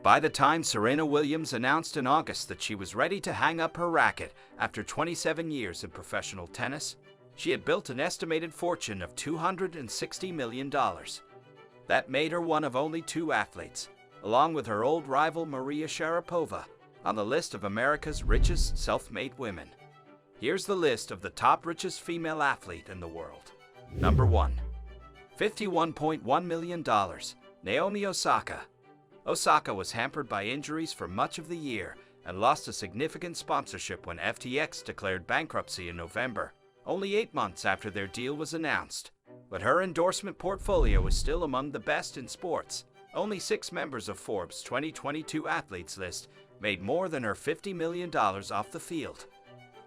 By the time Serena Williams announced in August that she was ready to hang up her racket after 27 years in professional tennis, she had built an estimated fortune of $260 million. That made her one of only two athletes, along with her old rival Maria Sharapova, on the list of America's richest self-made women. Here's the list of the top richest female athlete in the world. Number 1. $51.1 million. Naomi Osaka. Osaka was hampered by injuries for much of the year and lost a significant sponsorship when FTX declared bankruptcy in November, only 8 months after their deal was announced. But her endorsement portfolio is still among the best in sports. Only 6 members of Forbes' 2022 athletes list made more than her $50 million off the field.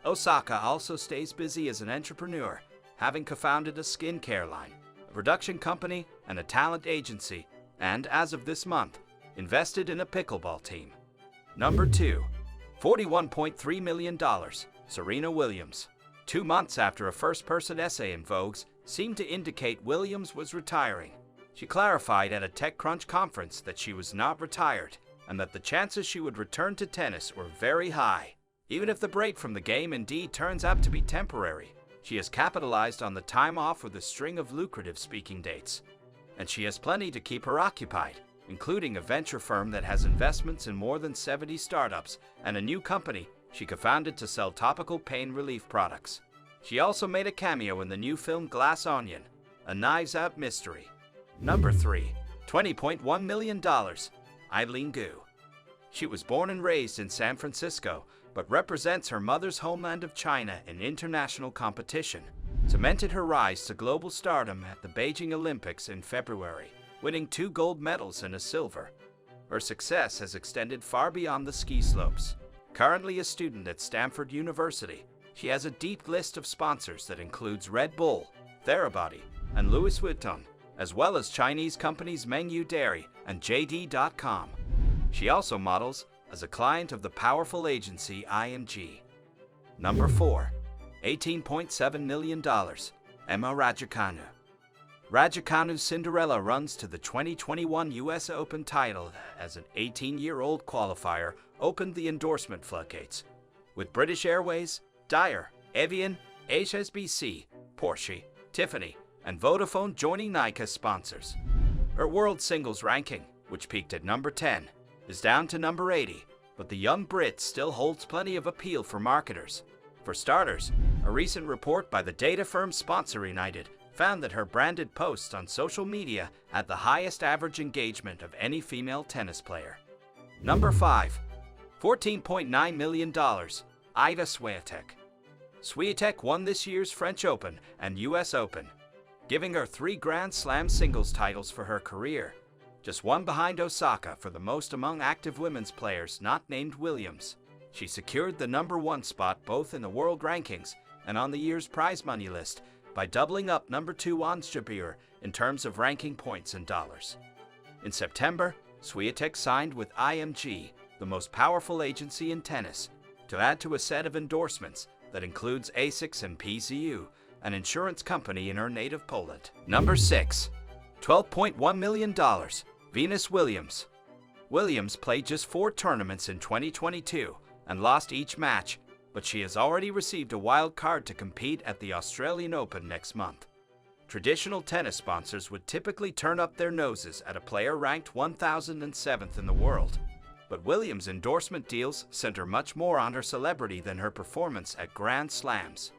Osaka also stays busy as an entrepreneur, having co-founded a skincare line, a production company, and a talent agency, and as of this month, invested in a pickleball team. Number 2. $41.3 million. Serena Williams. 2 months after a first-person essay in Vogue seemed to indicate Williams was retiring, she clarified at a TechCrunch conference that she was not retired and that the chances she would return to tennis were very high. Even if the break from the game indeed turns out to be temporary, she has capitalized on the time off with a string of lucrative speaking dates. And she has plenty to keep her occupied, including a venture firm that has investments in more than 70 startups and a new company she co-founded to sell topical pain relief products. She also made a cameo in the new film Glass Onion, a Knives Out mystery. Number 3. $20.1 million. Eileen Gu. She was born and raised in San Francisco, but represents her mother's homeland of China in international competition, cemented her rise to global stardom at the Beijing Olympics in February, winning 2 gold medals and a silver. Her success has extended far beyond the ski slopes. Currently a student at Stanford University, she has a deep list of sponsors that includes Red Bull, Therabody, and Louis Vuitton, as well as Chinese companies Mengyu Dairy and JD.com. She also models as a client of the powerful agency IMG. Number 4. $18.7 million. Emma Raducanu. Raducanu's Cinderella runs to the 2021 US Open title as an 18-year-old qualifier opened the endorsement floodgates, with British Airways, Dyer, Evian, HSBC, Porsche, Tiffany, and Vodafone joining Nike as sponsors. Her world singles ranking, which peaked at number 10, is down to number 80, but the young Brit still holds plenty of appeal for marketers. For starters, a recent report by the data firm Sponsor United found that her branded posts on social media had the highest average engagement of any female tennis player. Number 5. $14.9 million. Iga Swiatek. Swiatek won this year's French Open and US Open, giving her 3 Grand Slam singles titles for her career, just one behind Osaka for the most among active women's players not named Williams. She secured the number 1 spot both in the world rankings and on the year's prize money list by doubling up number 2 Ons Jabeur in terms of ranking points and dollars. In September, Swiatek signed with IMG, the most powerful agency in tennis, to add to a set of endorsements that includes ASICS and PZU, an insurance company in her native Poland. Number 6. $12.1 million. Venus Williams. Williams played just 4 tournaments in 2022 and lost each match, but she has already received a wild card to compete at the Australian Open next month. Traditional tennis sponsors would typically turn up their noses at a player ranked 1,007th in the world, but Williams' endorsement deals center much more on her celebrity than her performance at Grand Slams.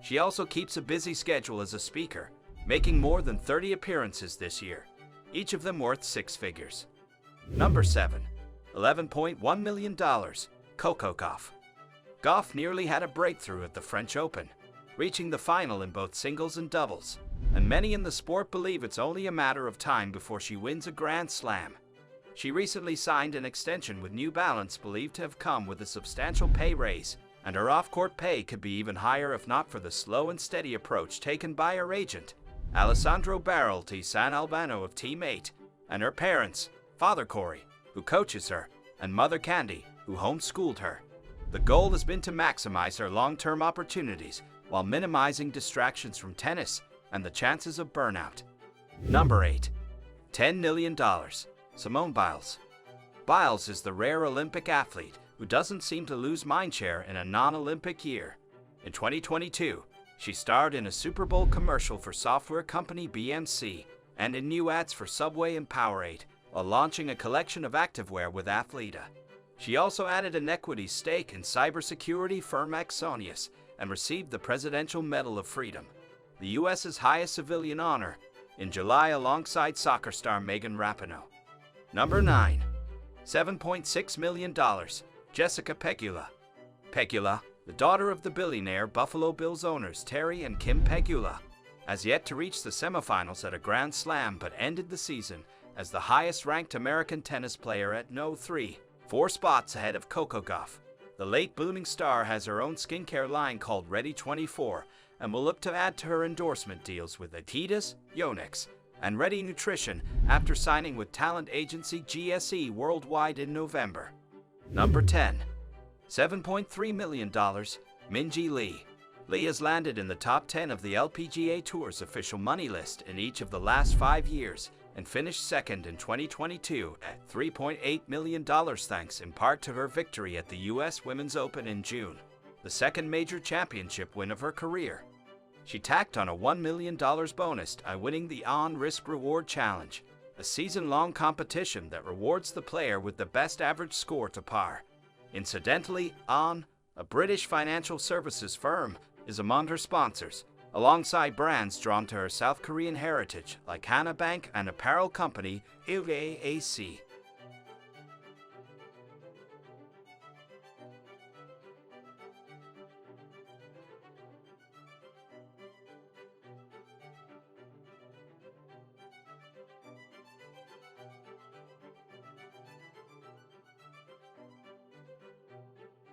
She also keeps a busy schedule as a speaker, making more than 30 appearances this year, each of them worth 6 figures. Number 7. $11.1 million. Coco Gauff. Gauff nearly had a breakthrough at the French Open, reaching the final in both singles and doubles, and many in the sport believe it's only a matter of time before she wins a Grand Slam. She recently signed an extension with New Balance believed to have come with a substantial pay raise, and her off-court pay could be even higher if not for the slow and steady approach taken by her agent, Alessandro Barolti San Albano of Team 8, and her parents, Father Corey, who coaches her, and Mother Candy, who homeschooled her. The goal has been to maximize her long-term opportunities while minimizing distractions from tennis and the chances of burnout. Number 8. $10 million. Simone Biles. Biles is the rare Olympic athlete who doesn't seem to lose mindshare in a non-Olympic year. In 2022, she starred in a Super Bowl commercial for software company BMC and in new ads for Subway and Powerade, while launching a collection of activewear with Athleta. She also added an equity stake in cybersecurity firm Axonius and received the Presidential Medal of Freedom, the U.S.'s highest civilian honor, in July alongside soccer star Megan Rapinoe. Number 9. $7.6 million. Jessica Pegula. Pegula, the daughter of the billionaire Buffalo Bills owners Terry and Kim Pegula, has yet to reach the semifinals at a Grand Slam but ended the season as the highest-ranked American tennis player at No. 3, 4 spots ahead of Coco Gauff. The late booming star has her own skincare line called Ready 24 and will look to add to her endorsement deals with Adidas, Yonex, and Ready Nutrition after signing with talent agency GSE worldwide in November. Number 10. $7.3 million. Minjee Lee. Lee has landed in the top 10 of the LPGA Tour's official money list in each of the last 5 years and finished second in 2022 at $3.8 million thanks in part to her victory at the U.S. Women's Open in June, the second major championship win of her career. She tacked on a $1 million bonus by winning the On Risk Reward Challenge, a season-long competition that rewards the player with the best average score to par. Incidentally, On, a British financial services firm, is among her sponsors, alongside brands drawn to her South Korean heritage like Hana Bank and apparel company Ilgac.